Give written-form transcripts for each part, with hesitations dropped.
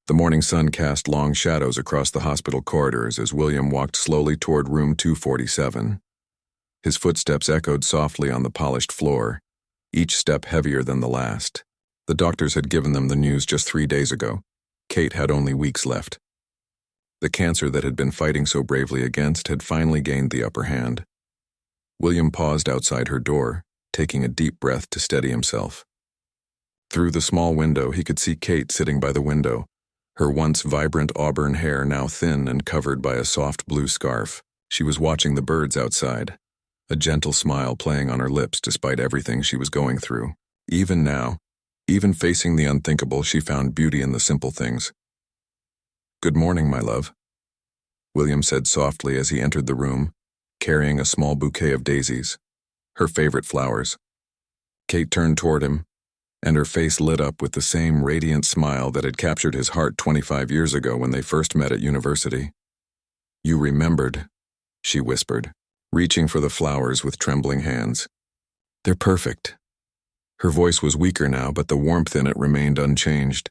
The morning sun cast long shadows across the hospital corridors as William walked slowly toward room 247. His footsteps echoed softly on the polished floor, each step heavier than the last. The doctors had given them the news just 3 days ago. Kate had only weeks left. The cancer that had been fighting so bravely against had finally gained the upper hand. William paused outside her door, taking a deep breath to steady himself. Through the small window, he could see Kate sitting by the window, her once vibrant auburn hair now thin and covered by a soft blue scarf. She was watching the birds outside, a gentle smile playing on her lips despite everything she was going through. Even now, even facing the unthinkable, she found beauty in the simple things. "Good morning, my love," William said softly as he entered the room, carrying a small bouquet of daisies, her favorite flowers. Kate turned toward him, and her face lit up with the same radiant smile that had captured his heart 25 years ago when they first met at university. "You remembered," she whispered, reaching for the flowers with trembling hands. "They're perfect." Her voice was weaker now, but the warmth in it remained unchanged.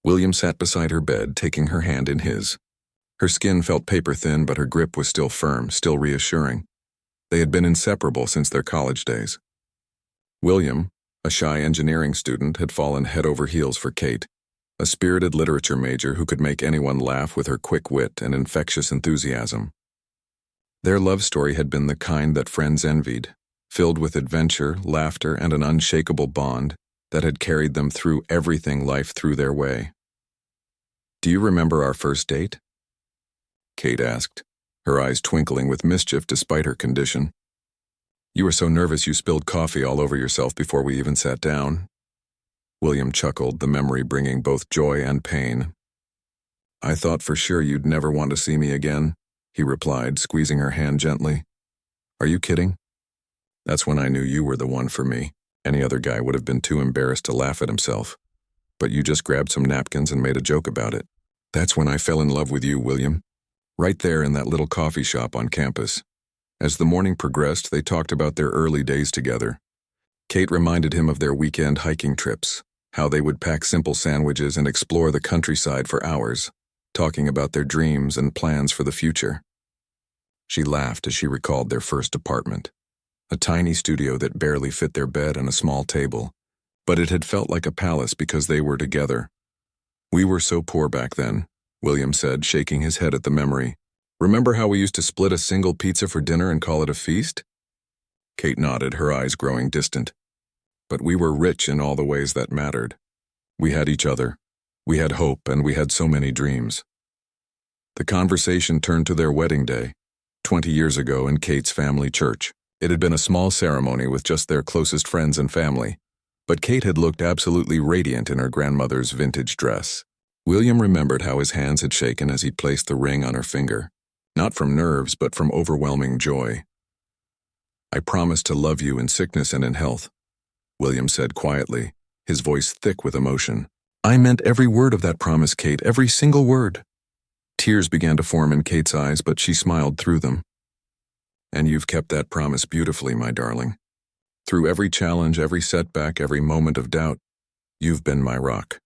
William sat beside her bed, taking her hand in his. Her skin felt paper-thin, but her grip was still firm, still reassuring. They had been inseparable since their college days. William, a shy engineering student, had fallen head over heels for Kate, a spirited literature major who could make anyone laugh with her quick wit and infectious enthusiasm. Their love story had been the kind that friends envied, filled with adventure, laughter, and an unshakable bond that had carried them through everything life threw their way. "Do you remember our first date?" Kate asked, her eyes twinkling with mischief despite her condition. "You were so nervous you spilled coffee all over yourself before we even sat down." William chuckled, the memory bringing both joy and pain. "I thought for sure you'd never want to see me again," he replied, squeezing her hand gently. "Are you kidding?" "That's when I knew you were the one for me. Any other guy would have been too embarrassed to laugh at himself. But you just grabbed some napkins and made a joke about it. That's when I fell in love with you, William. Right there in that little coffee shop on campus." As the morning progressed, they talked about their early days together. Kate reminded him of their weekend hiking trips, how they would pack simple sandwiches and explore the countryside for hours, talking about their dreams and plans for the future. She laughed as she recalled their first apartment, a tiny studio that barely fit their bed and a small table, but it had felt like a palace because they were together. "We were so poor back then," William said, shaking his head at the memory. "Remember how we used to split a single pizza for dinner and call it a feast?" Kate nodded, her eyes growing distant. "But we were rich in all the ways that mattered. We had each other, we had hope, and we had so many dreams." The conversation turned to their wedding day, 20 years ago in Kate's family church. It had been a small ceremony with just their closest friends and family, but Kate had looked absolutely radiant in her grandmother's vintage dress. William remembered how his hands had shaken as he placed the ring on her finger, not from nerves but from overwhelming joy. "I promise to love you in sickness and in health," William said quietly, his voice thick with emotion. "I meant every word of that promise, Kate, every single word." Tears began to form in Kate's eyes, but she smiled through them. "And you've kept that promise beautifully, my darling. Through every challenge, every setback, every moment of doubt, you've been my rock."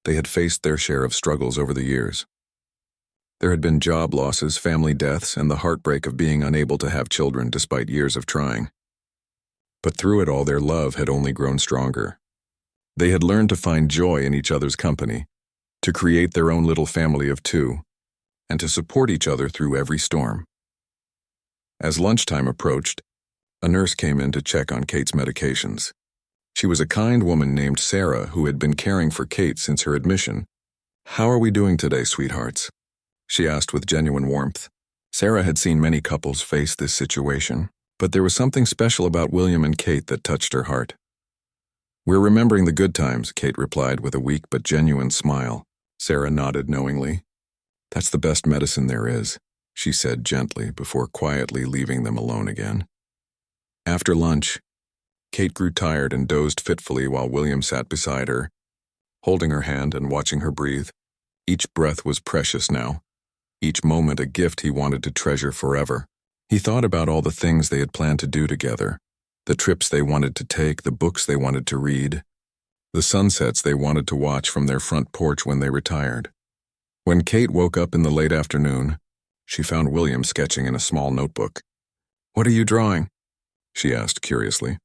They had faced their share of struggles over the years. There had been job losses, family deaths, and the heartbreak of being unable to have children despite years of trying. But through it all, their love had only grown stronger. They had learned to find joy in each other's company, to create their own little family of two, and to support each other through every storm. As lunchtime approached, a nurse came in to check on Kate's medications. She was a kind woman named Sarah who had been caring for Kate since her admission. "How are we doing today, sweethearts?" she asked with genuine warmth. Sarah had seen many couples face this situation, but there was something special about William and Kate that touched her heart. "We're remembering the good times," Kate replied with a weak but genuine smile. Sarah nodded knowingly. "That's the best medicine there is," she said gently before quietly leaving them alone again. After lunch, Kate grew tired and dozed fitfully while William sat beside her, holding her hand and watching her breathe. Each breath was precious now, each moment a gift he wanted to treasure forever. He thought about all the things they had planned to do together, the trips they wanted to take, the books they wanted to read, the sunsets they wanted to watch from their front porch when they retired. When Kate woke up in the late afternoon, she found William sketching in a small notebook. "What are you drawing?" she asked curiously.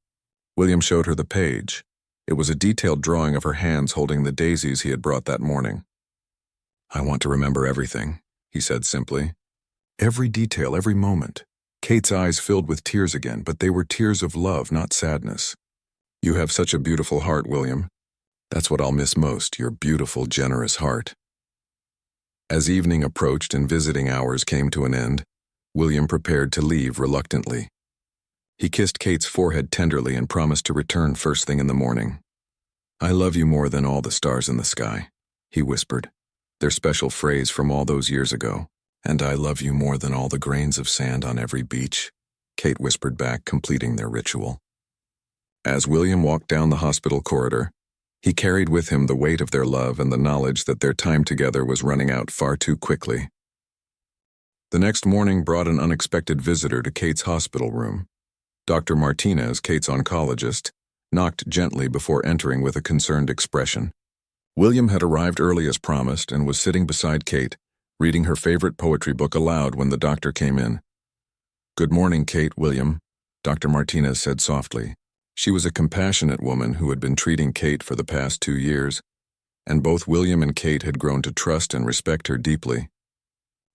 William showed her the page. It was a detailed drawing of her hands holding the daisies he had brought that morning. "I want to remember everything," he said simply. "Every detail, every moment." Kate's eyes filled with tears again, but they were tears of love, not sadness. "You have such a beautiful heart, William. That's what I'll miss most, your beautiful, generous heart." As evening approached and visiting hours came to an end, William prepared to leave reluctantly. He kissed Kate's forehead tenderly and promised to return first thing in the morning. "I love you more than all the stars in the sky," he whispered, their special phrase from all those years ago. "And I love you more than all the grains of sand on every beach," Kate whispered back, completing their ritual. As William walked down the hospital corridor, he carried with him the weight of their love and the knowledge that their time together was running out far too quickly. The next morning brought an unexpected visitor to Kate's hospital room. Dr. Martinez, Kate's oncologist, knocked gently before entering with a concerned expression. William had arrived early as promised and was sitting beside Kate, reading her favorite poetry book aloud when the doctor came in. "Good morning, Kate, William," Dr. Martinez said softly. She was a compassionate woman who had been treating Kate for the past 2 years, and both William and Kate had grown to trust and respect her deeply.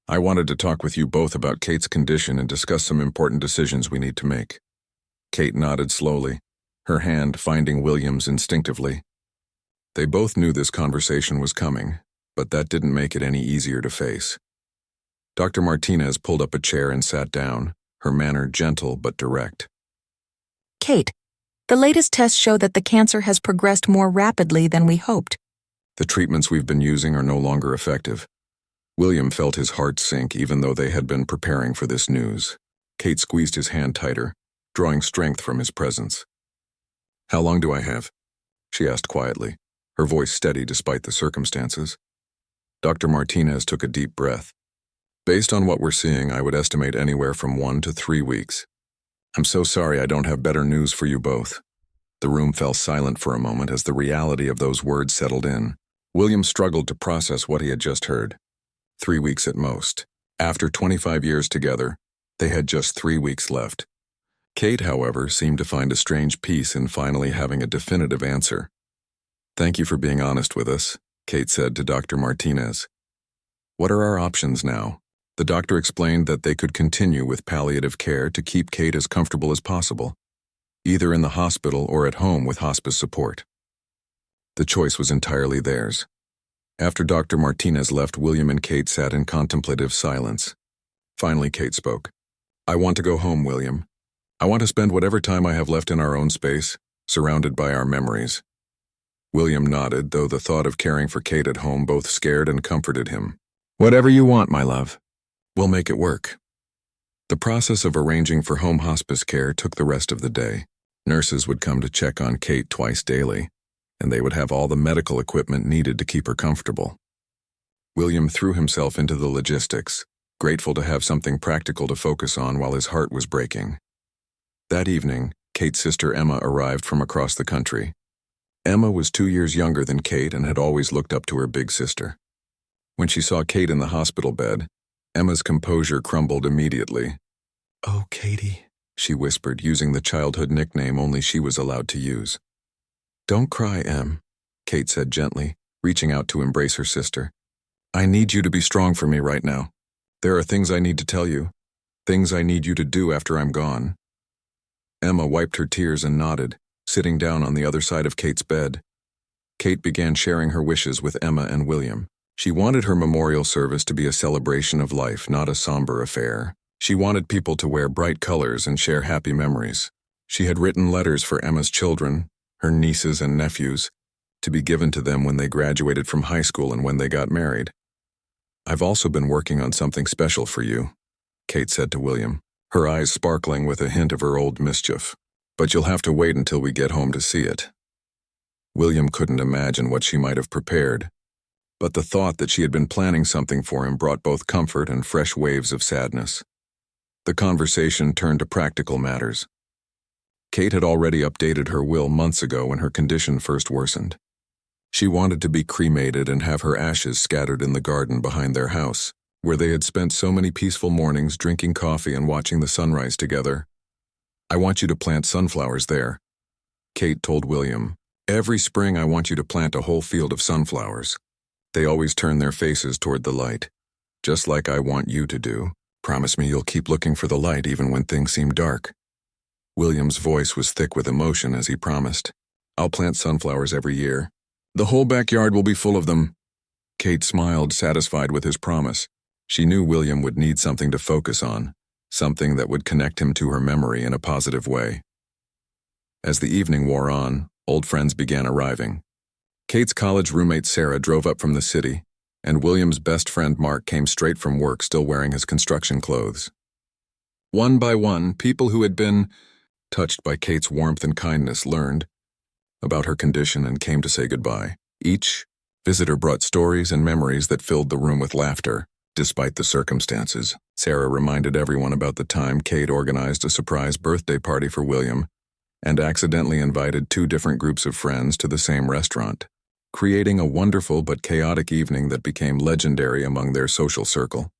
"I wanted to talk with you both about Kate's condition and discuss some important decisions we need to make." Kate nodded slowly, her hand finding William's instinctively. They both knew this conversation was coming, but that didn't make it any easier to face. Dr. Martinez pulled up a chair and sat down, her manner gentle but direct. "Kate, the latest tests show that the cancer has progressed more rapidly than we hoped." "The treatments we've been using are no longer effective." William felt his heart sink even though they had been preparing for this news. Kate squeezed his hand tighter, drawing strength from his presence. "How long do I have?" she asked quietly, her voice steady despite the circumstances. Dr. Martinez took a deep breath. "Based on what we're seeing, I would estimate anywhere from 1 to 3 weeks. I'm so sorry I don't have better news for you both." The room fell silent for a moment as the reality of those words settled in. William struggled to process what he had just heard. 3 weeks at most. After 25 years together, they had just 3 weeks left. Kate, however, seemed to find a strange peace in finally having a definitive answer. "Thank you for being honest with us," Kate said to Dr. Martinez. "What are our options now?" The doctor explained that they could continue with palliative care to keep Kate as comfortable as possible, either in the hospital or at home with hospice support. The choice was entirely theirs. After Dr. Martinez left, William and Kate sat in contemplative silence. Finally, Kate spoke. "I want to go home, William. I want to spend whatever time I have left in our own space, surrounded by our memories." William nodded, though the thought of caring for Kate at home both scared and comforted him. "Whatever you want, my love. We'll make it work." The process of arranging for home hospice care took the rest of the day. Nurses would come to check on Kate twice daily, and they would have all the medical equipment needed to keep her comfortable. William threw himself into the logistics, grateful to have something practical to focus on while his heart was breaking. That evening, Kate's sister Emma arrived from across the country. Emma was 2 years younger than Kate and had always looked up to her big sister. When she saw Kate in the hospital bed, Emma's composure crumbled immediately. "Oh, Katie," she whispered, using the childhood nickname only she was allowed to use. "Don't cry, Em," Kate said gently, reaching out to embrace her sister. "I need you to be strong for me right now. There are things I need to tell you, things I need you to do after I'm gone." Emma wiped her tears and nodded, sitting down on the other side of Kate's bed. Kate began sharing her wishes with Emma and William. She wanted her memorial service to be a celebration of life, not a somber affair. She wanted people to wear bright colors and share happy memories. She had written letters for Emma's children, her nieces and nephews, to be given to them when they graduated from high school and when they got married. "I've also been working on something special for you," Kate said to William, her eyes sparkling with a hint of her old mischief. "But you'll have to wait until we get home to see it." William couldn't imagine what she might have prepared, but the thought that she had been planning something for him brought both comfort and fresh waves of sadness. The conversation turned to practical matters. Kate had already updated her will months ago when her condition first worsened. She wanted to be cremated and have her ashes scattered in the garden behind their house, where they had spent so many peaceful mornings drinking coffee and watching the sunrise together. "I want you to plant sunflowers there," Kate told William. "Every spring I want you to plant a whole field of sunflowers. They always turn their faces toward the light, just like I want you to do. Promise me you'll keep looking for the light even when things seem dark." William's voice was thick with emotion as he promised. "I'll plant sunflowers every year. The whole backyard will be full of them." Kate smiled, satisfied with his promise. She knew William would need something to focus on, something that would connect him to her memory in a positive way. As the evening wore on, old friends began arriving. Kate's college roommate Sarah drove up from the city, and William's best friend Mark came straight from work still wearing his construction clothes. One by one, people who had been touched by Kate's warmth and kindness learned about her condition and came to say goodbye. Each visitor brought stories and memories that filled the room with laughter, despite the circumstances. Sarah reminded everyone about the time Kate organized a surprise birthday party for William and accidentally invited two different groups of friends to the same restaurant, creating a wonderful but chaotic evening that became legendary among their social circle.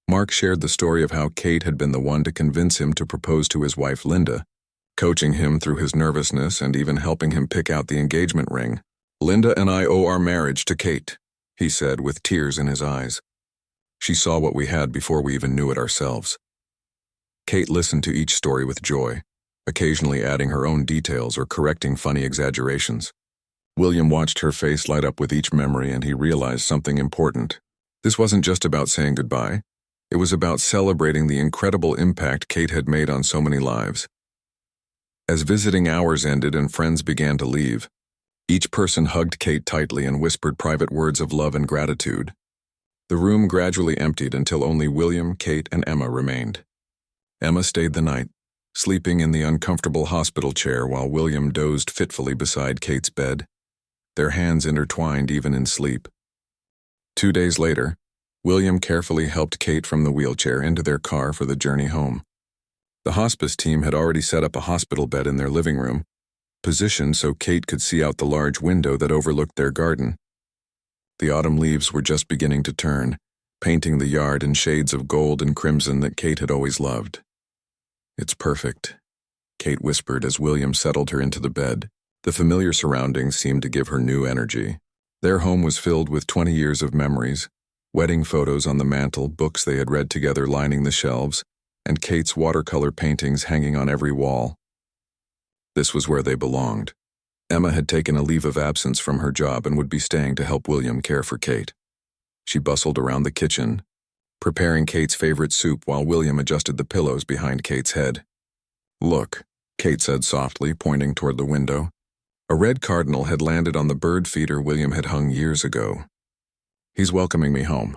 Mark shared the story of how Kate had been the one to convince him to propose to his wife Linda, coaching him through his nervousness and even helping him pick out the engagement ring. "Linda and I owe our marriage to Kate," he said with tears in his eyes. "She saw what we had before we even knew it ourselves." Kate listened to each story with joy, occasionally adding her own details or correcting funny exaggerations. William watched her face light up with each memory, and he realized something important. This wasn't just about saying goodbye. It was about celebrating the incredible impact Kate had made on so many lives. As visiting hours ended and friends began to leave, each person hugged Kate tightly and whispered private words of love and gratitude. The room gradually emptied until only William, Kate, and Emma remained. Emma stayed the night, sleeping in the uncomfortable hospital chair while William dozed fitfully beside Kate's bed, their hands intertwined even in sleep. 2 days later, William carefully helped Kate from the wheelchair into their car for the journey home. The hospice team had already set up a hospital bed in their living room, positioned so Kate could see out the large window that overlooked their garden. The autumn leaves were just beginning to turn, painting the yard in shades of gold and crimson that Kate had always loved. "It's perfect," Kate whispered as William settled her into the bed. The familiar surroundings seemed to give her new energy. Their home was filled with 20 years of memories, wedding photos on the mantel, books they had read together lining the shelves, and Kate's watercolor paintings hanging on every wall. This was where they belonged. Emma had taken a leave of absence from her job and would be staying to help William care for Kate. She bustled around the kitchen, preparing Kate's favorite soup while William adjusted the pillows behind Kate's head. "Look," Kate said softly, pointing toward the window. A red cardinal had landed on the bird feeder William had hung years ago. "He's welcoming me home."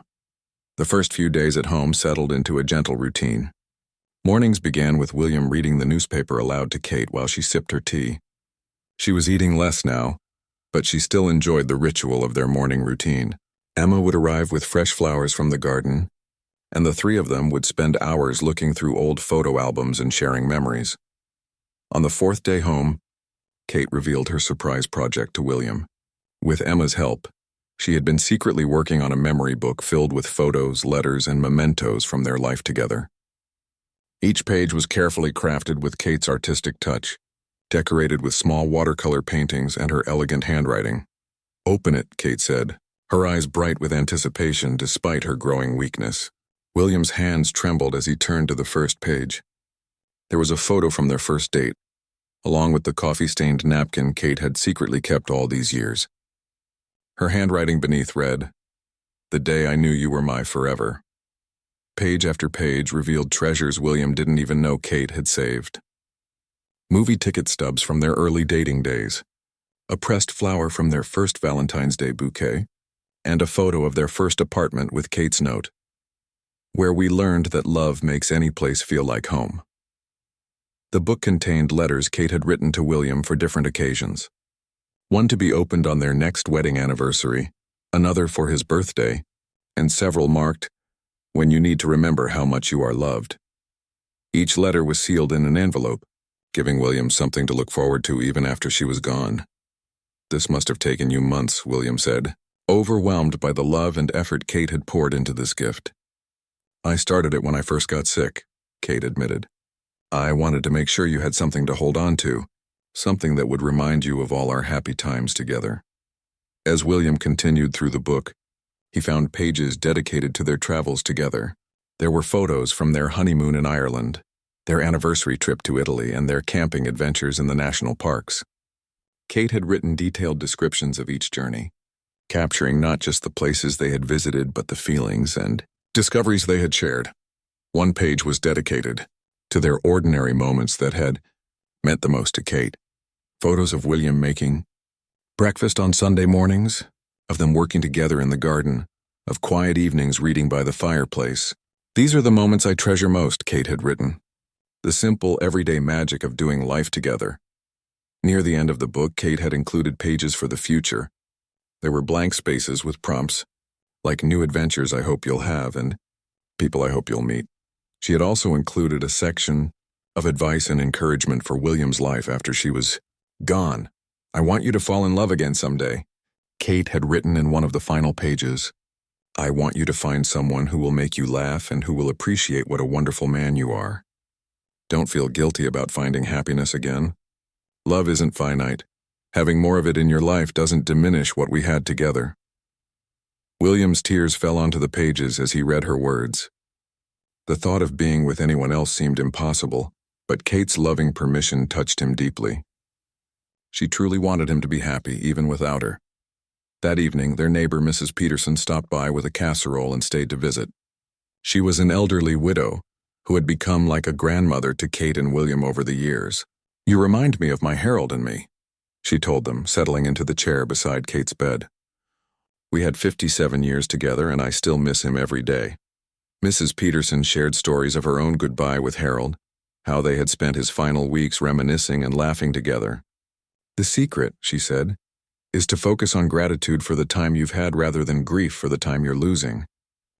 The first few days at home settled into a gentle routine. Mornings began with William reading the newspaper aloud to Kate while she sipped her tea. She was eating less now, but she still enjoyed the ritual of their morning routine. Emma would arrive with fresh flowers from the garden, and the three of them would spend hours looking through old photo albums and sharing memories. On the 4th day home, Kate revealed her surprise project to William. With Emma's help, she had been secretly working on a memory book filled with photos, letters, and mementos from their life together. Each page was carefully crafted with Kate's artistic touch, decorated with small watercolor paintings and her elegant handwriting. "Open it," Kate said, her eyes bright with anticipation despite her growing weakness. William's hands trembled as he turned to the first page. There was a photo from their first date, along with the coffee-stained napkin Kate had secretly kept all these years. Her handwriting beneath read, "The day I knew you were my forever." Page after page revealed treasures William didn't even know Kate had saved. Movie ticket stubs from their early dating days, a pressed flower from their first Valentine's Day bouquet, and a photo of their first apartment with Kate's note, "Where we learned that love makes any place feel like home." The book contained letters Kate had written to William for different occasions. One to be opened on their next wedding anniversary, another for his birthday, and several marked, "When you need to remember how much you are loved." Each letter was sealed in an envelope, giving William something to look forward to even after she was gone. This must have taken you months, William said, overwhelmed by the love and effort Kate had poured into this gift. I started it when I first got sick, Kate admitted. I wanted to make sure you had something to hold on to, something that would remind you of all our happy times together. As William continued through the book, he found pages dedicated to their travels together. There were photos from their honeymoon in Ireland, their anniversary trip to Italy, and their camping adventures in the national parks. Kate had written detailed descriptions of each journey, capturing not just the places they had visited but the feelings and discoveries they had shared. One page was dedicated to their ordinary moments that had meant the most to Kate. Photos of William making breakfast on Sunday mornings, of them working together in the garden, of quiet evenings reading by the fireplace. These are the moments I treasure most, Kate had written. The simple, everyday magic of doing life together. Near the end of the book, Kate had included pages for the future. There were blank spaces with prompts, like new adventures I hope you'll have and people I hope you'll meet. She had also included a section of advice and encouragement for William's life after she was gone. I want you to fall in love again someday, Kate had written in one of the final pages. I want you to find someone who will make you laugh and who will appreciate what a wonderful man you are. Don't feel guilty about finding happiness again. Love isn't finite. Having more of it in your life doesn't diminish what we had together. William's tears fell onto the pages as he read her words. The thought of being with anyone else seemed impossible, but Kate's loving permission touched him deeply. She truly wanted him to be happy, even without her. That evening, their neighbor, Mrs. Peterson, stopped by with a casserole and stayed to visit. She was an elderly widow who had become like a grandmother to Kate and William over the years. You remind me of my Harold and me, she told them, settling into the chair beside Kate's bed. We had 57 years together, and I still miss him every day. Mrs. Peterson shared stories of her own goodbye with Harold, how they had spent his final weeks reminiscing and laughing together. The secret, she said, is to focus on gratitude for the time you've had rather than grief for the time you're losing.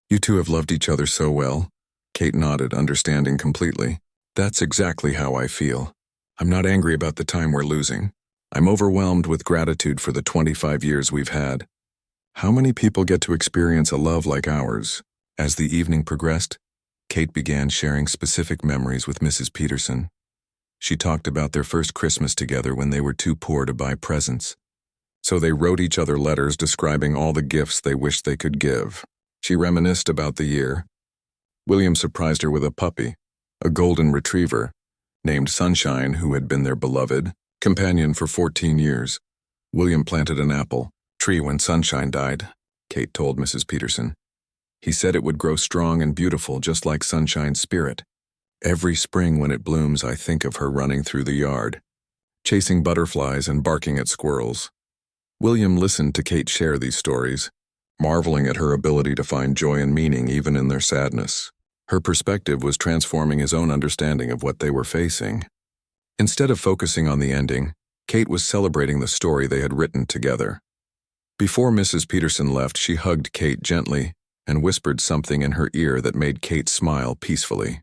You two have loved each other so well. Kate nodded, understanding completely. That's exactly how I feel. I'm not angry about the time we're losing. I'm overwhelmed with gratitude for the 25 years we've had. How many people get to experience a love like ours? As the evening progressed, Kate began sharing specific memories with Mrs. Peterson. She talked about their first Christmas together when they were too poor to buy presents. So they wrote each other letters describing all the gifts they wished they could give. She reminisced about the year. William surprised her with a puppy, a golden retriever, named Sunshine, who had been their beloved companion for 14 years. William planted an apple tree when Sunshine died, Kate told Mrs. Peterson. He said it would grow strong and beautiful just like Sunshine's spirit. Every spring when it blooms, I think of her running through the yard, chasing butterflies and barking at squirrels. William listened to Kate share these stories, marveling at her ability to find joy and meaning even in their sadness. Her perspective was transforming his own understanding of what they were facing. Instead of focusing on the ending, Kate was celebrating the story they had written together. Before Mrs. Peterson left, she hugged Kate gently and whispered something in her ear that made Kate smile peacefully.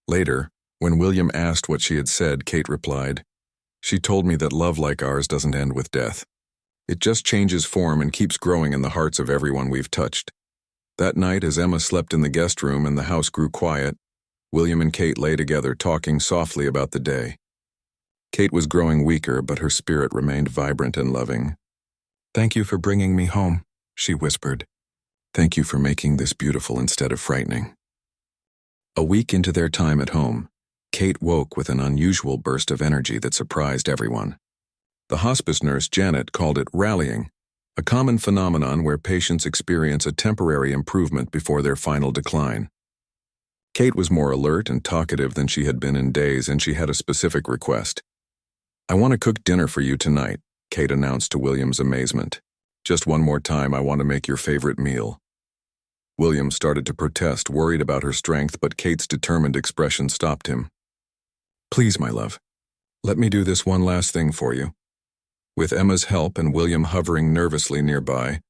Later, when William asked what she had said, Kate replied, "She told me that love like ours doesn't end with death. It just changes form and keeps growing in the hearts of everyone we've touched." That night, as Emma slept in the guest room and the house grew quiet, William and Kate lay together talking softly about the day. Kate was growing weaker, but her spirit remained vibrant and loving. "Thank you for bringing me home," she whispered. "Thank you for making this beautiful instead of frightening." A week into their time at home, Kate woke with an unusual burst of energy that surprised everyone. The hospice nurse, Janet, called it rallying, a common phenomenon where patients experience a temporary improvement before their final decline. Kate was more alert and talkative than she had been in days, and she had a specific request. "I want to cook dinner for you tonight," Kate announced to William's amazement. "Just one more time, I want to make your favorite meal." William started to protest, worried about her strength, but Kate's determined expression stopped him. "Please, my love, let me do this one last thing for you." With Emma's help and William hovering nervously nearby,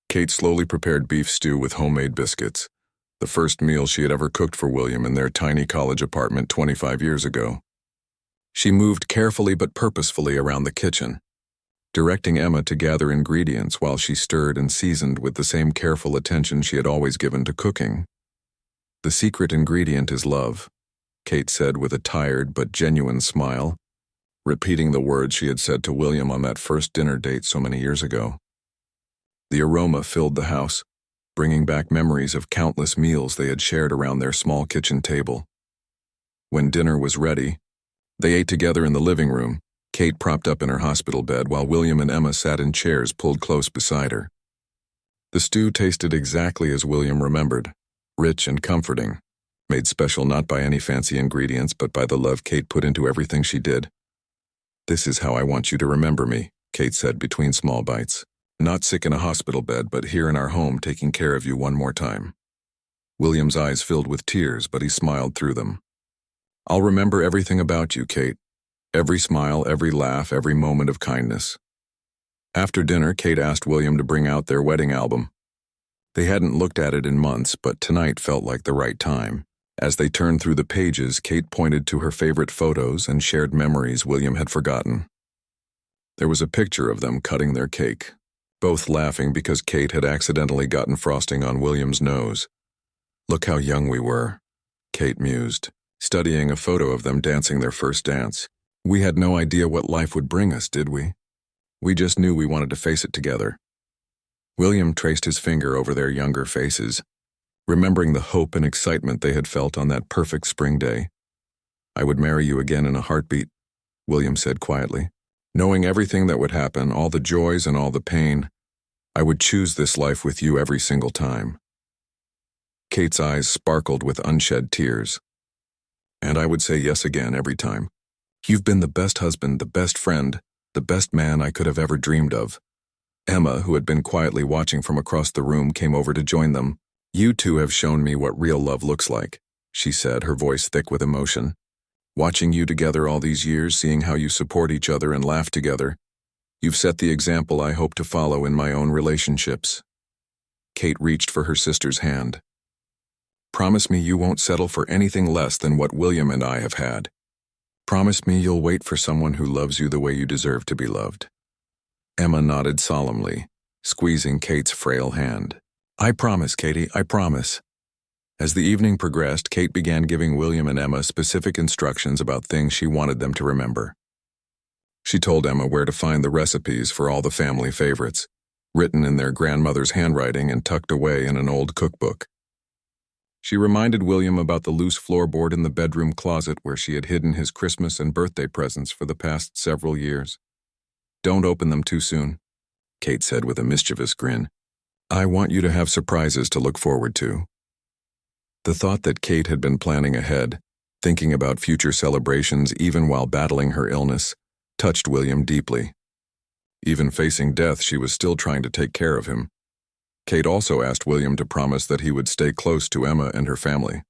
Kate slowly prepared beef stew with homemade biscuits, the first meal she had ever cooked for William in their tiny college apartment 25 years ago. She moved carefully but purposefully around the kitchen, directing Emma to gather ingredients while she stirred and seasoned with the same careful attention she had always given to cooking. "The secret ingredient is love," Kate said with a tired but genuine smile, repeating the words she had said to William on that first dinner date so many years ago. The aroma filled the house, bringing back memories of countless meals they had shared around their small kitchen table. When dinner was ready, they ate together in the living room, Kate propped up in her hospital bed while William and Emma sat in chairs pulled close beside her. The stew tasted exactly as William remembered, rich and comforting, made special not by any fancy ingredients but by the love Kate put into everything she did. "This is how I want you to remember me," Kate said between small bites. "Not sick in a hospital bed, but here in our home taking care of you one more time." William's eyes filled with tears, but he smiled through them. "I'll remember everything about you, Kate. Every smile, every laugh, every moment of kindness." After dinner, Kate asked William to bring out their wedding album. They hadn't looked at it in months, but tonight felt like the right time. As they turned through the pages, Kate pointed to her favorite photos and shared memories William had forgotten. There was a picture of them cutting their cake, both laughing because Kate had accidentally gotten frosting on William's nose. "Look how young we were," Kate mused, studying a photo of them dancing their first dance. "We had no idea what life would bring us, did we? We just knew we wanted to face it together." William traced his finger over their younger faces, remembering the hope and excitement they had felt on that perfect spring day. "I would marry you again in a heartbeat," William said quietly. "Knowing everything that would happen, all the joys and all the pain, I would choose this life with you every single time." Kate's eyes sparkled with unshed tears. "And I would say yes again every time. You've been the best husband, the best friend, the best man I could have ever dreamed of." Emma, who had been quietly watching from across the room, came over to join them. "You two have shown me what real love looks like," she said, her voice thick with emotion. "Watching you together all these years, seeing how you support each other and laugh together, you've set the example I hope to follow in my own relationships." Kate reached for her sister's hand. "Promise me you won't settle for anything less than what William and I have had. Promise me you'll wait for someone who loves you the way you deserve to be loved." Emma nodded solemnly, squeezing Kate's frail hand. "I promise, Katie, I promise." As the evening progressed, Kate began giving William and Emma specific instructions about things she wanted them to remember. She told Emma where to find the recipes for all the family favorites, written in their grandmother's handwriting and tucked away in an old cookbook. She reminded William about the loose floorboard in the bedroom closet where she had hidden his Christmas and birthday presents for the past several years. "Don't open them too soon," Kate said with a mischievous grin. "I want you to have surprises to look forward to." The thought that Kate had been planning ahead, thinking about future celebrations even while battling her illness, touched William deeply. Even facing death, she was still trying to take care of him. Kate also asked William to promise that he would stay close to Emma and her family.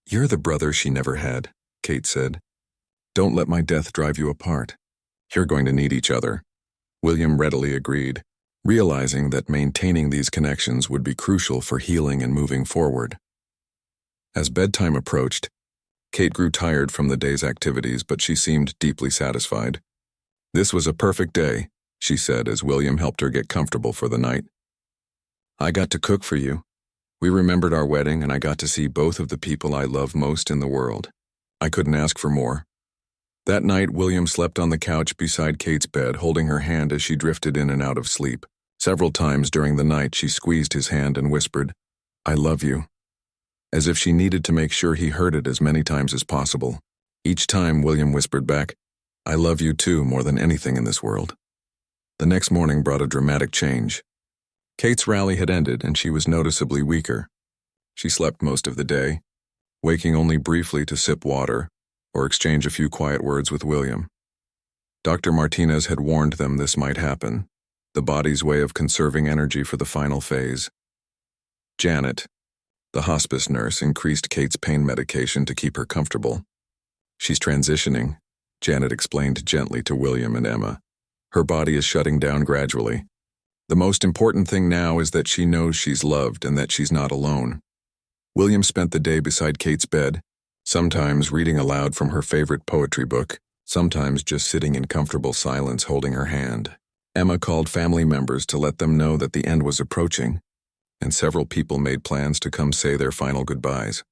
"You're the brother she never had," Kate said. "Don't let my death drive you apart. You're going to need each other." William readily agreed, realizing that maintaining these connections would be crucial for healing and moving forward. As bedtime approached, Kate grew tired from the day's activities, but she seemed deeply satisfied. "This was a perfect day," she said as William helped her get comfortable for the night. "I got to cook for you. We remembered our wedding, and I got to see both of the people I love most in the world. I couldn't ask for more." That night, William slept on the couch beside Kate's bed, holding her hand as she drifted in and out of sleep. Several times during the night, she squeezed his hand and whispered, "I love you," as if she needed to make sure he heard it as many times as possible. Each time, William whispered back, "I love you too, more than anything in this world." The next morning brought a dramatic change. Kate's rally had ended, and she was noticeably weaker. She slept most of the day, waking only briefly to sip water or exchange a few quiet words with William. Dr. Martinez had warned them this might happen, the body's way of conserving energy for the final phase. Janet, the hospice nurse, increased Kate's pain medication to keep her comfortable. "She's transitioning," Janet explained gently to William and Emma. "Her body is shutting down gradually. The most important thing now is that she knows she's loved and that she's not alone." William spent the day beside Kate's bed, sometimes reading aloud from her favorite poetry book, sometimes just sitting in comfortable silence holding her hand. Emma called family members to let them know that the end was approaching, and several people made plans to come say their final goodbyes.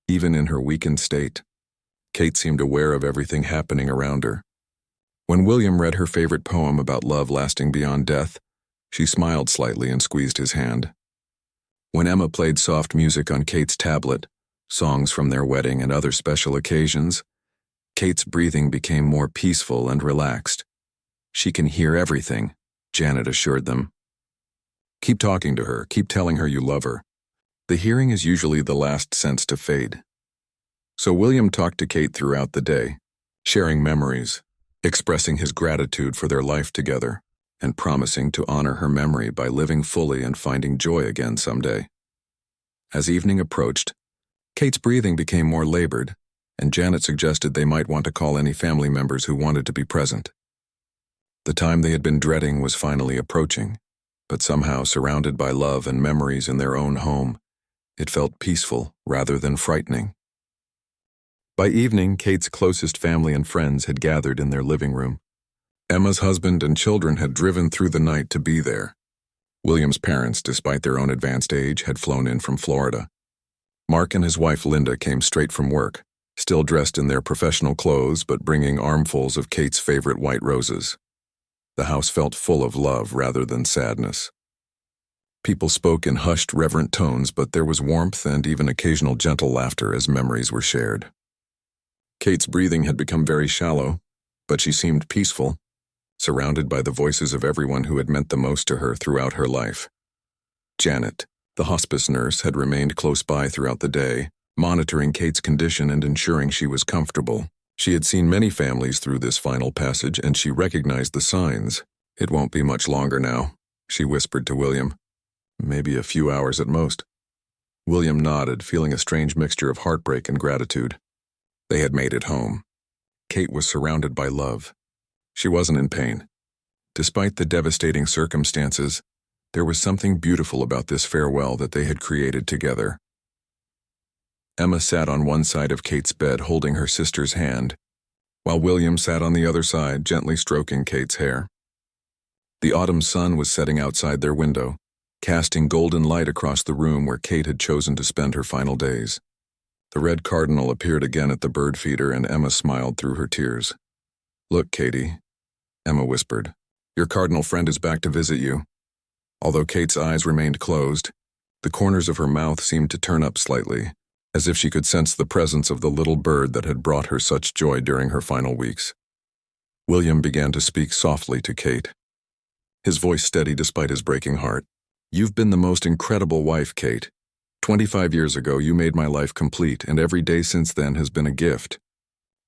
Even in her weakened state, Kate seemed aware of everything happening around her. When William read her favorite poem about love lasting beyond death, she smiled slightly and squeezed his hand. When Emma played soft music on Kate's tablet, songs from their wedding and other special occasions, Kate's breathing became more peaceful and relaxed. "She can hear everything," Janet assured them. "Keep talking to her, keep telling her you love her. The hearing is usually the last sense to fade." So William talked to Kate throughout the day, sharing memories, expressing his gratitude for their life together, and promising to honor her memory by living fully and finding joy again someday. As evening approached, Kate's breathing became more labored, and Janet suggested they might want to call any family members who wanted to be present. The time they had been dreading was finally approaching, but somehow surrounded by love and memories in their own home, it felt peaceful rather than frightening. By evening, Kate's closest family and friends had gathered in their living room. Emma's husband and children had driven through the night to be there. William's parents, despite their own advanced age, had flown in from Florida. Mark and his wife Linda came straight from work, still dressed in their professional clothes but bringing armfuls of Kate's favorite white roses. The house felt full of love rather than sadness. People spoke in hushed, reverent tones, but there was warmth and even occasional gentle laughter as memories were shared. Kate's breathing had become very shallow, but she seemed peaceful, surrounded by the voices of everyone who had meant the most to her throughout her life. Janet, the hospice nurse, had remained close by throughout the day, monitoring Kate's condition and ensuring she was comfortable. She had seen many families through this final passage, and she recognized the signs. "It won't be much longer now," she whispered to William. "Maybe a few hours at most." William nodded, feeling a strange mixture of heartbreak and gratitude. They had made it home. Kate was surrounded by love. She wasn't in pain. Despite the devastating circumstances, there was something beautiful about this farewell that they had created together. Emma sat on one side of Kate's bed holding her sister's hand, while William sat on the other side gently stroking Kate's hair. The autumn sun was setting outside their window, casting golden light across the room where Kate had chosen to spend her final days. The red cardinal appeared again at the bird feeder, and Emma smiled through her tears. "Look, Katie," Emma whispered, "your cardinal friend is back to visit you." Although Kate's eyes remained closed, the corners of her mouth seemed to turn up slightly, as if she could sense the presence of the little bird that had brought her such joy during her final weeks. William began to speak softly to Kate, his voice steady despite his breaking heart. "You've been the most incredible wife, Kate. 25 years ago, you made my life complete, and every day since then has been a gift.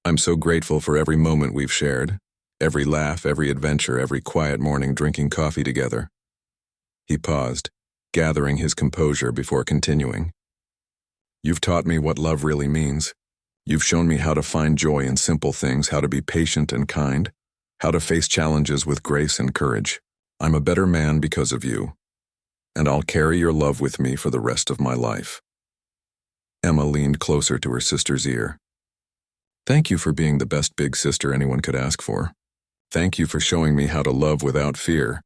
I'm so grateful for every moment we've shared, every laugh, every adventure, every quiet morning drinking coffee together." He paused, gathering his composure before continuing. "You've taught me what love really means. You've shown me how to find joy in simple things, how to be patient and kind, how to face challenges with grace and courage. I'm a better man because of you, and I'll carry your love with me for the rest of my life." Emma leaned closer to her sister's ear. "Thank you for being the best big sister anyone could ask for. Thank you for showing me how to love without fear,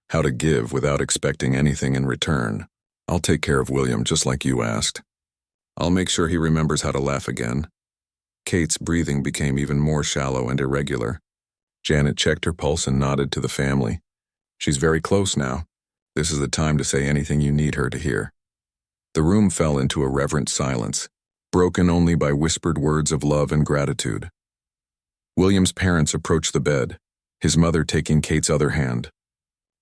how to give without expecting anything in return. I'll take care of William just like you asked. I'll make sure he remembers how to laugh again." Kate's breathing became even more shallow and irregular. Janet checked her pulse and nodded to the family. "She's very close now. This is the time to say anything you need her to hear." The room fell into a reverent silence, broken only by whispered words of love and gratitude. William's parents approached the bed, his mother taking Kate's other hand.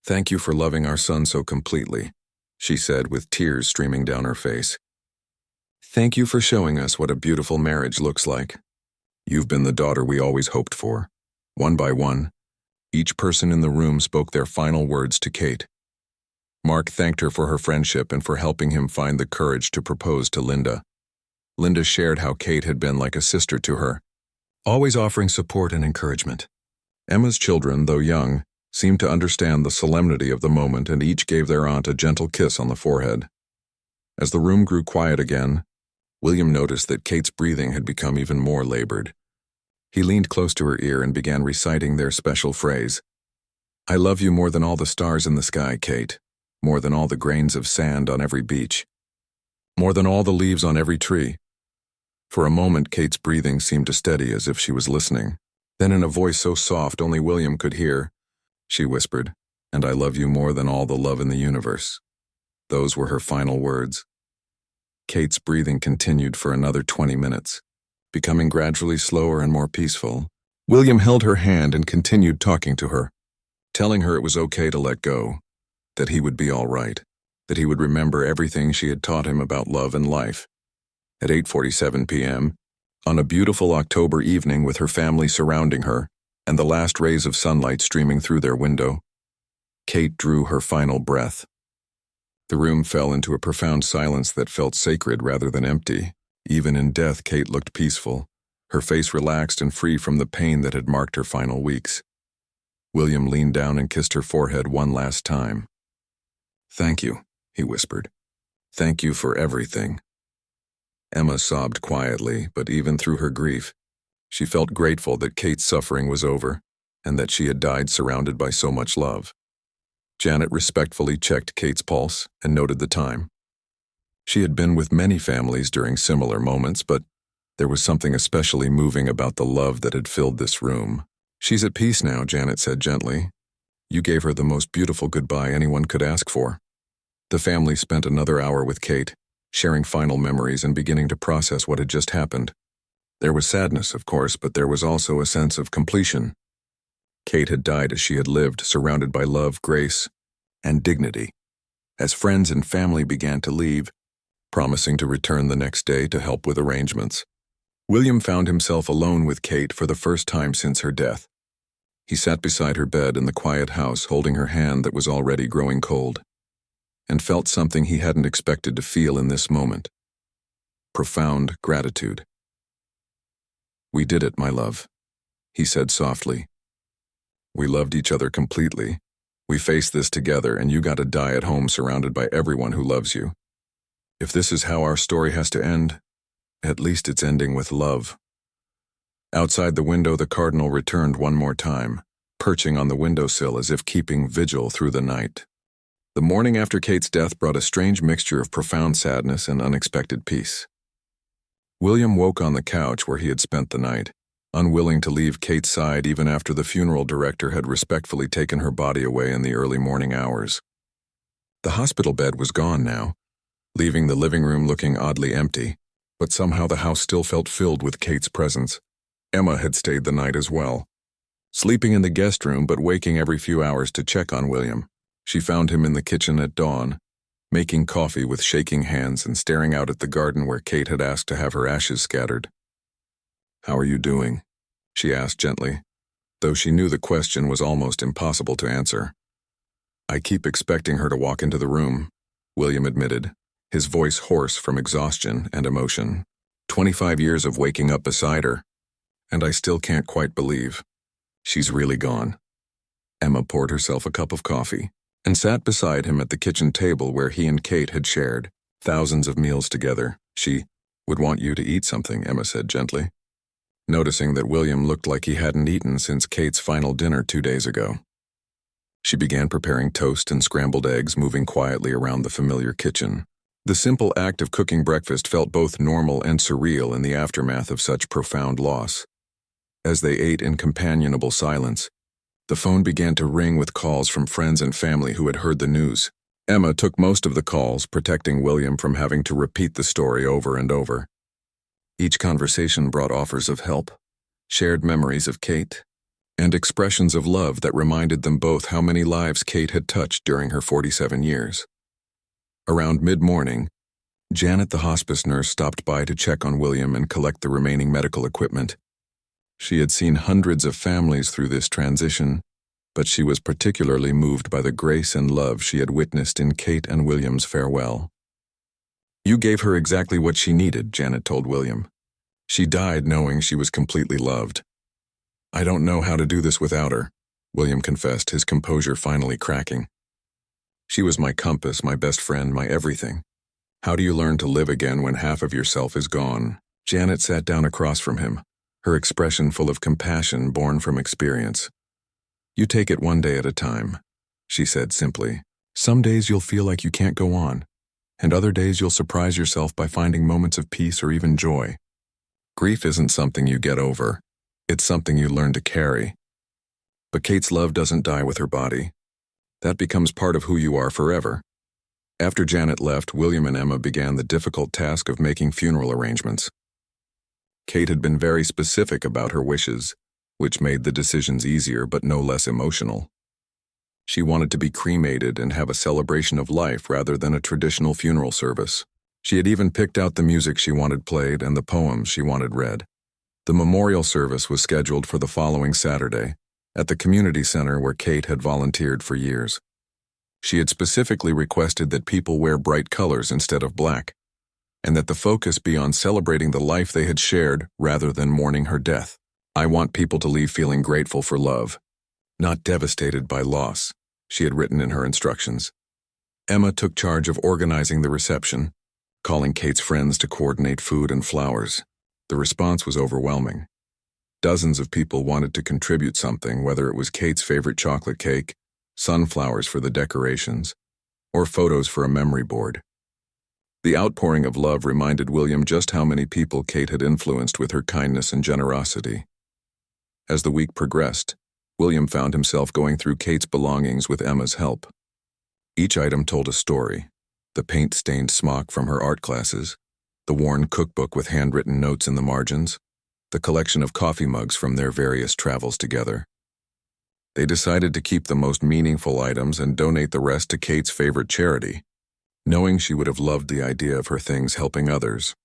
"Thank you for loving our son so completely," she said with tears streaming down her face. "Thank you for showing us what a beautiful marriage looks like. You've been the daughter we always hoped for." One by one, each person in the room spoke their final words to Kate. Mark thanked her for her friendship and for helping him find the courage to propose to Linda. Linda shared how Kate had been like a sister to her, always offering support and encouragement. Emma's children, though young, seemed to understand the solemnity of the moment, and each gave their aunt a gentle kiss on the forehead. As the room grew quiet again, William noticed that Kate's breathing had become even more labored. He leaned close to her ear and began reciting their special phrase. I love you more than all the stars in the sky, Kate. More than all the grains of sand on every beach. More than all the leaves on every tree. For a moment, Kate's breathing seemed to steady as if she was listening. Then in a voice so soft only William could hear, she whispered, and I love you more than all the love in the universe. Those were her final words. Kate's breathing continued for another 20 minutes, becoming gradually slower and more peaceful. William held her hand and continued talking to her, telling her it was okay to let go, that he would be all right, that he would remember everything she had taught him about love and life. At 8:47 p.m., on a beautiful October evening with her family surrounding her and the last rays of sunlight streaming through their window, Kate drew her final breath. The room fell into a profound silence that felt sacred rather than empty. Even in death, Kate looked peaceful, her face relaxed and free from the pain that had marked her final weeks. William leaned down and kissed her forehead one last time. Thank you, he whispered. Thank you for everything. Emma sobbed quietly, but even through her grief, she felt grateful that Kate's suffering was over and that she had died surrounded by so much love. Janet respectfully checked Kate's pulse and noted the time. She had been with many families during similar moments, but there was something especially moving about the love that had filled this room. She's at peace now, Janet said gently. You gave her the most beautiful goodbye anyone could ask for. The family spent another hour with Kate, sharing final memories and beginning to process what had just happened. There was sadness, of course, but there was also a sense of completion. Kate had died as she had lived, surrounded by love, grace, and dignity. As friends and family began to leave, promising to return the next day to help with arrangements, William found himself alone with Kate for the first time since her death. He sat beside her bed in the quiet house, holding her hand that was already growing cold, and felt something he hadn't expected to feel in this moment. Profound gratitude. We did it, my love, he said softly. We loved each other completely. We faced this together, and you got to die at home surrounded by everyone who loves you. If this is how our story has to end, at least it's ending with love. Outside the window, the cardinal returned one more time, perching on the windowsill as if keeping vigil through the night. The morning after Kate's death brought a strange mixture of profound sadness and unexpected peace. William woke on the couch where he had spent the night, unwilling to leave Kate's side even after the funeral director had respectfully taken her body away in the early morning hours. The hospital bed was gone now, leaving the living room looking oddly empty, but somehow the house still felt filled with Kate's presence. Emma had stayed the night as well, sleeping in the guest room but waking every few hours to check on William. She found him in the kitchen at dawn, making coffee with shaking hands and staring out at the garden where Kate had asked to have her ashes scattered. How are you doing? She asked gently, though she knew the question was almost impossible to answer. I keep expecting her to walk into the room, William admitted, his voice hoarse from exhaustion and emotion. 25 years of waking up beside her, and I still can't quite believe. She's really gone. Emma poured herself a cup of coffee and sat beside him at the kitchen table where he and Kate had shared thousands of meals together. She would want you to eat something, Emma said gently, noticing that William looked like he hadn't eaten since Kate's final dinner 2 days ago. She began preparing toast and scrambled eggs, moving quietly around the familiar kitchen. The simple act of cooking breakfast felt both normal and surreal in the aftermath of such profound loss. As they ate in companionable silence, the phone began to ring with calls from friends and family who had heard the news. Emma took most of the calls, protecting William from having to repeat the story over and over. Each conversation brought offers of help, shared memories of Kate, and expressions of love that reminded them both how many lives Kate had touched during her 47 years. Around mid-morning, Janet, the hospice nurse, stopped by to check on William and collect the remaining medical equipment. She had seen hundreds of families through this transition, but she was particularly moved by the grace and love she had witnessed in Kate and William's farewell. You gave her exactly what she needed, Janet told William. She died knowing she was completely loved. I don't know how to do this without her, William confessed, his composure finally cracking. She was my compass, my best friend, my everything. How do you learn to live again when half of yourself is gone? Janet sat down across from him, her expression full of compassion born from experience. "You take it one day at a time," she said simply. "Some days you'll feel like you can't go on, and other days you'll surprise yourself by finding moments of peace or even joy. Grief isn't something you get over, it's something you learn to carry." But Kate's love doesn't die with her body. That becomes part of who you are forever. After Janet left, William and Emma began the difficult task of making funeral arrangements. Kate had been very specific about her wishes, which made the decisions easier but no less emotional. She wanted to be cremated and have a celebration of life rather than a traditional funeral service. She had even picked out the music she wanted played and the poems she wanted read. The memorial service was scheduled for the following Saturday, at the community center where Kate had volunteered for years. She had specifically requested that people wear bright colors instead of black, and that the focus be on celebrating the life they had shared rather than mourning her death. "I want people to leave feeling grateful for love, not devastated by loss," she had written in her instructions. Emma took charge of organizing the reception, calling Kate's friends to coordinate food and flowers. The response was overwhelming. Dozens of people wanted to contribute something, whether it was Kate's favorite chocolate cake, sunflowers for the decorations, or photos for a memory board. The outpouring of love reminded William just how many people Kate had influenced with her kindness and generosity. As the week progressed, William found himself going through Kate's belongings with Emma's help. Each item told a story: the paint-stained smock from her art classes, the worn cookbook with handwritten notes in the margins, the collection of coffee mugs from their various travels together. They decided to keep the most meaningful items and donate the rest to Kate's favorite charity, knowing she would have loved the idea of her things helping others.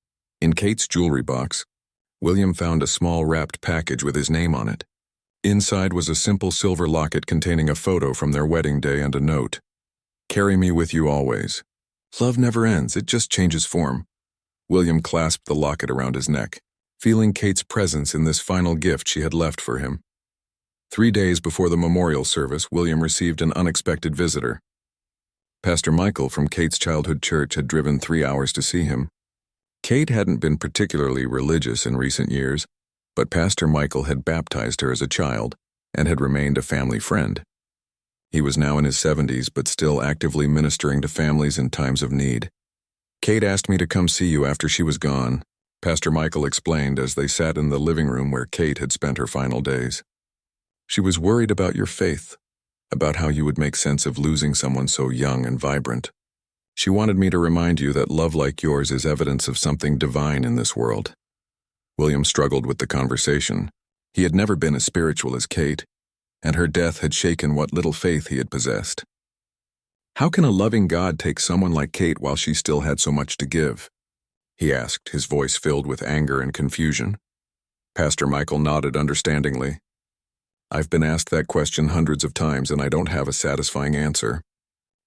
In Kate's jewelry box, William found a small wrapped package with his name on it. Inside was a simple silver locket containing a photo from their wedding day and a note: "Carry me with you always. Love never ends, it just changes form." William clasped the locket around his neck, feeling Kate's presence in this final gift she had left for him. 3 days before the memorial service, William received an unexpected visitor. Pastor Michael from Kate's childhood church had driven 3 hours to see him. Kate hadn't been particularly religious in recent years, but Pastor Michael had baptized her as a child and had remained a family friend. He was now in his 70s, but still actively ministering to families in times of need. "Kate asked me to come see you after she was gone," Pastor Michael explained as they sat in the living room where Kate had spent her final days. "She was worried about your faith, about how you would make sense of losing someone so young and vibrant. She wanted me to remind you that love like yours is evidence of something divine in this world." William struggled with the conversation. He had never been as spiritual as Kate, and her death had shaken what little faith he had possessed. "How can a loving God take someone like Kate while she still had so much to give?" he asked, his voice filled with anger and confusion. Pastor Michael nodded understandingly. "I've been asked that question hundreds of times, and I don't have a satisfying answer.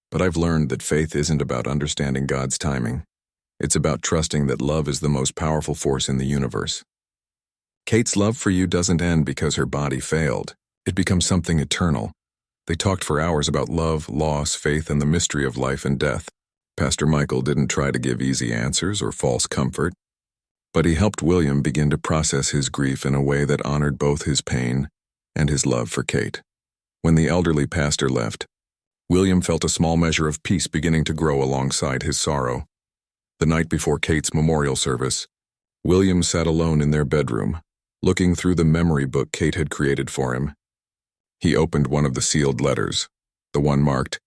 But I've learned that faith isn't about understanding God's timing. It's about trusting that love is the most powerful force in the universe. Kate's love for you doesn't end because her body failed. It becomes something eternal." They talked for hours about love, loss, faith, and the mystery of life and death. Pastor Michael didn't try to give easy answers or false comfort, but he helped William begin to process his grief in a way that honored both his pain and his love for Kate. When the elderly pastor left, William felt a small measure of peace beginning to grow alongside his sorrow. The night before Kate's memorial service, William sat alone in their bedroom, looking through the memory book Kate had created for him. He opened one of the sealed letters, the one marked,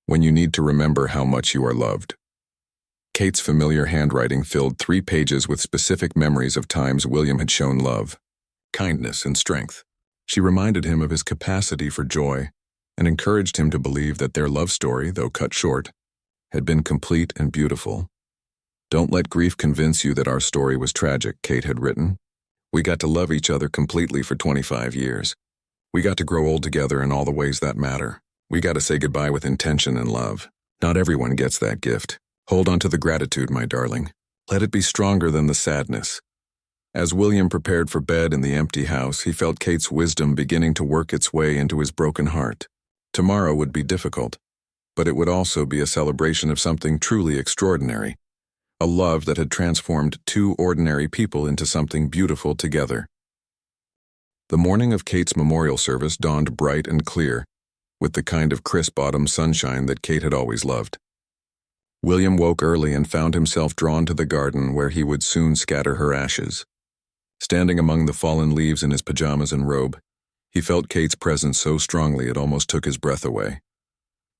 "When you need to remember how much you are loved." Kate's familiar handwriting filled 3 pages with specific memories of times William had shown love, kindness, and strength. She reminded him of his capacity for joy and encouraged him to believe that their love story, though cut short, had been complete and beautiful. "Don't let grief convince you that our story was tragic," Kate had written. "We got to love each other completely for 25 years. We got to grow old together in all the ways that matter. We got to say goodbye with intention and love. Not everyone gets that gift. Hold on to the gratitude, my darling. Let it be stronger than the sadness." As William prepared for bed in the empty house, he felt Kate's wisdom beginning to work its way into his broken heart. Tomorrow would be difficult, but it would also be a celebration of something truly extraordinary, a love that had transformed 2 ordinary people into something beautiful together. The morning of Kate's memorial service dawned bright and clear, with the kind of crisp autumn sunshine that Kate had always loved. William woke early and found himself drawn to the garden where he would soon scatter her ashes. Standing among the fallen leaves in his pajamas and robe, he felt Kate's presence so strongly it almost took his breath away.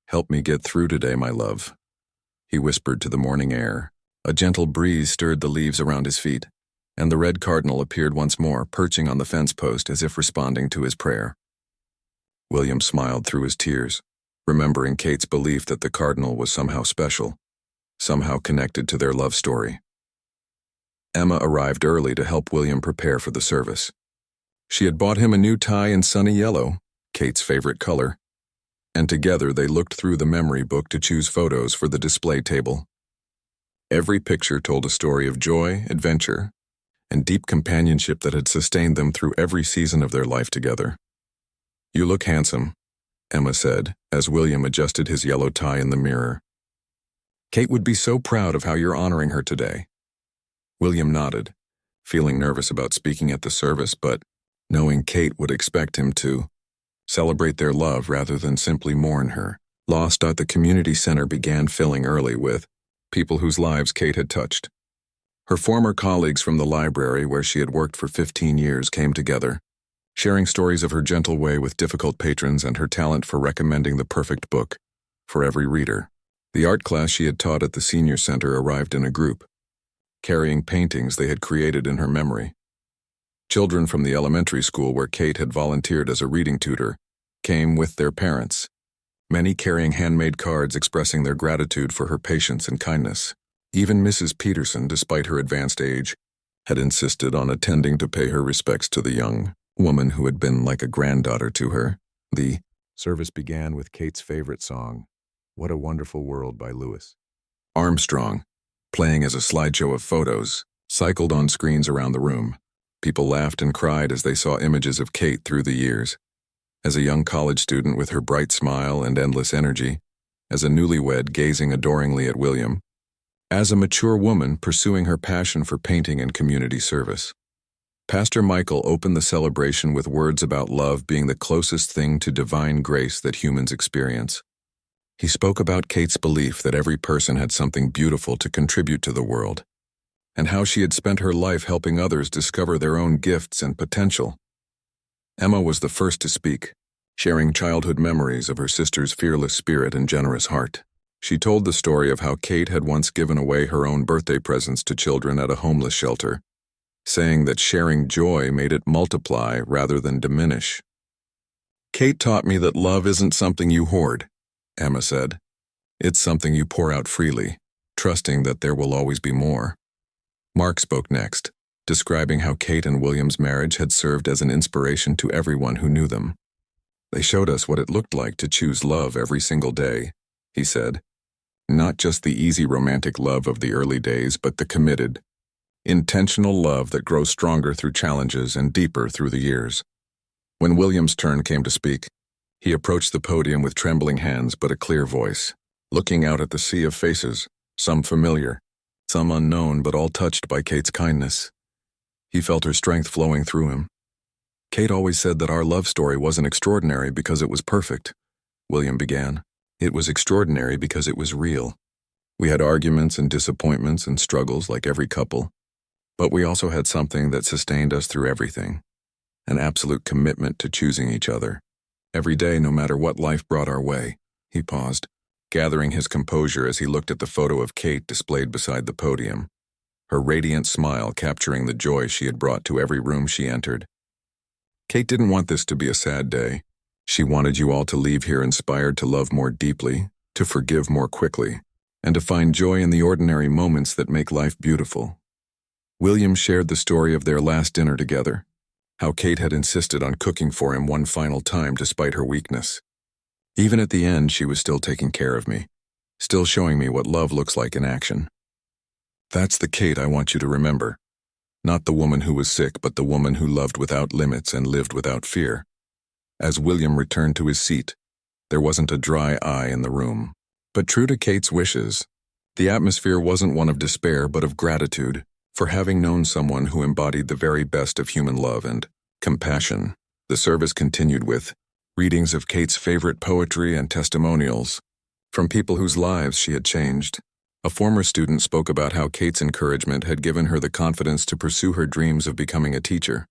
"Help me get through today, my love," he whispered to the morning air. A gentle breeze stirred the leaves around his feet, and the red cardinal appeared once more, perching on the fence post as if responding to his prayer. William smiled through his tears, remembering Kate's belief that the cardinal was somehow special, somehow connected to their love story. Emma arrived early to help William prepare for the service. She had bought him a new tie in sunny yellow, Kate's favorite color, and together they looked through the memory book to choose photos for the display table. Every picture told a story of joy, adventure, and deep companionship that had sustained them through every season of their life together. "You look handsome," Emma said, as William adjusted his yellow tie in the mirror. "Kate would be so proud of how you're honoring her today." William nodded, feeling nervous about speaking at the service, but knowing Kate would expect him to celebrate their love rather than simply mourn her. Lost at the community center began filling early with people whose lives Kate had touched. Her former colleagues from the library where she had worked for 15 years came together, sharing stories of her gentle way with difficult patrons and her talent for recommending the perfect book for every reader. The art class she had taught at the senior center arrived in a group, carrying paintings they had created in her memory. Children from the elementary school where Kate had volunteered as a reading tutor came with their parents, many carrying handmade cards expressing their gratitude for her patience and kindness. Even Mrs. Peterson, despite her advanced age, had insisted on attending to pay her respects to the young woman who had been like a granddaughter to her. The service began with Kate's favorite song, "What a Wonderful World" by Louis Armstrong, playing as a slideshow of photos, cycled on screens around the room. People laughed and cried as they saw images of Kate through the years. As a young college student with her bright smile and endless energy, as a newlywed gazing adoringly at William, as a mature woman pursuing her passion for painting and community service. Pastor Michael opened the celebration with words about love being the closest thing to divine grace that humans experience. He spoke about Kate's belief that every person had something beautiful to contribute to the world, and how she had spent her life helping others discover their own gifts and potential. Emma was the first to speak, sharing childhood memories of her sister's fearless spirit and generous heart. She told the story of how Kate had once given away her own birthday presents to children at a homeless shelter, saying that sharing joy made it multiply rather than diminish. "Kate taught me that love isn't something you hoard," Emma said. "It's something you pour out freely, trusting that there will always be more." Mark spoke next, describing how Kate and William's marriage had served as an inspiration to everyone who knew them. "They showed us what it looked like to choose love every single day," he said. "Not just the easy romantic love of the early days, but the committed, intentional love that grows stronger through challenges and deeper through the years." When William's turn came to speak, he approached the podium with trembling hands but a clear voice, looking out at the sea of faces, some familiar, some unknown, but all touched by Kate's kindness. He felt her strength flowing through him. "Kate always said that our love story wasn't extraordinary because it was perfect," William began. "It was extraordinary because it was real. We had arguments and disappointments and struggles like every couple, but we also had something that sustained us through everything, an absolute commitment to choosing each other. Every day, no matter what life brought our way." He paused, gathering his composure as he looked at the photo of Kate displayed beside the podium, her radiant smile capturing the joy she had brought to every room she entered. "Kate didn't want this to be a sad day. She wanted you all to leave here inspired to love more deeply, to forgive more quickly, and to find joy in the ordinary moments that make life beautiful." William shared the story of their last dinner together, how Kate had insisted on cooking for him one final time despite her weakness. Even at the end, she was still taking care of me, still showing me what love looks like in action. "That's the Kate I want you to remember. Not the woman who was sick, but the woman who loved without limits and lived without fear." As William returned to his seat, there wasn't a dry eye in the room. But true to Kate's wishes, the atmosphere wasn't one of despair but of gratitude for having known someone who embodied the very best of human love and Compassion. The service continued with readings of Kate's favorite poetry and testimonials from people whose lives she had changed. A former student spoke about how Kate's encouragement had given her the confidence to pursue her dreams of becoming a teacher.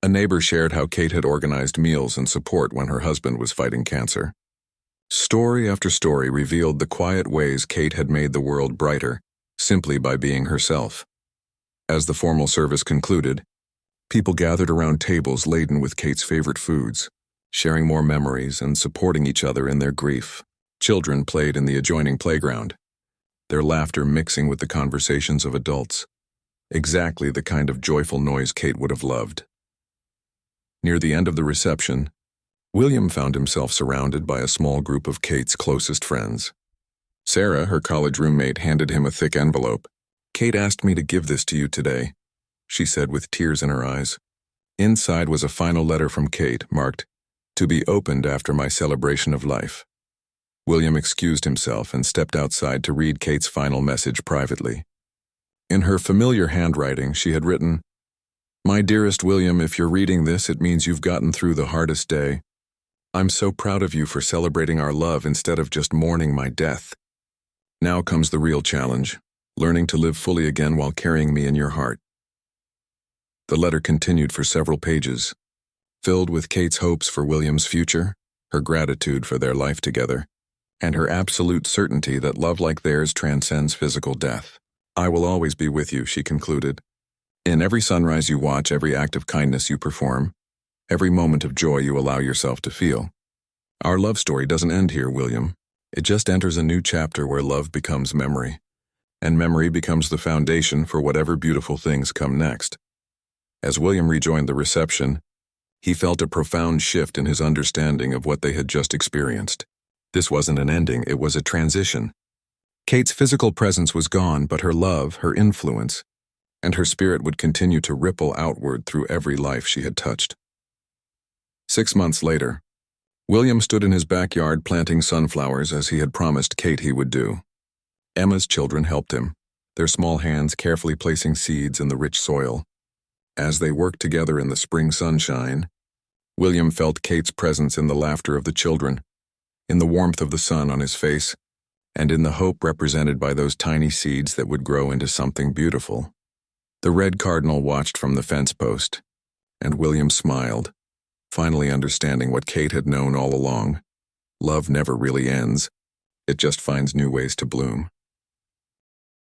A neighbor shared how Kate had organized meals and support when her husband was fighting cancer. Story after story revealed the quiet ways Kate had made the world brighter, simply by being herself. As the formal service concluded, people gathered around tables laden with Kate's favorite foods, sharing more memories and supporting each other in their grief. Children played in the adjoining playground, their laughter mixing with the conversations of adults. Exactly the kind of joyful noise Kate would have loved. Near the end of the reception, William found himself surrounded by a small group of Kate's closest friends. Sarah, her college roommate, handed him a thick envelope. "Kate asked me to give this to you today," she said with tears in her eyes. Inside was a final letter from Kate, marked, "To be opened after my celebration of life." William excused himself and stepped outside to read Kate's final message privately. In her familiar handwriting, she had written, "My dearest William, if you're reading this, it means you've gotten through the hardest day. I'm so proud of you for celebrating our love instead of just mourning my death. Now comes the real challenge, learning to live fully again while carrying me in your heart." The letter continued for several pages, filled with Kate's hopes for William's future, her gratitude for their life together, and her absolute certainty that love like theirs transcends physical death. "I will always be with you," she concluded. "In every sunrise you watch, every act of kindness you perform, every moment of joy you allow yourself to feel. Our love story doesn't end here, William. It just enters a new chapter where love becomes memory, and memory becomes the foundation for whatever beautiful things come next." As William rejoined the reception, he felt a profound shift in his understanding of what they had just experienced. This wasn't an ending, it was a transition. Kate's physical presence was gone, but her love, her influence, and her spirit would continue to ripple outward through every life she had touched. 6 months later, William stood in his backyard planting sunflowers as he had promised Kate he would do. Emma's children helped him, their small hands carefully placing seeds in the rich soil. As they worked together in the spring sunshine, William felt Kate's presence in the laughter of the children, in the warmth of the sun on his face, and in the hope represented by those tiny seeds that would grow into something beautiful. The red cardinal watched from the fence post, and William smiled, finally understanding what Kate had known all along. Love never really ends. It just finds new ways to bloom.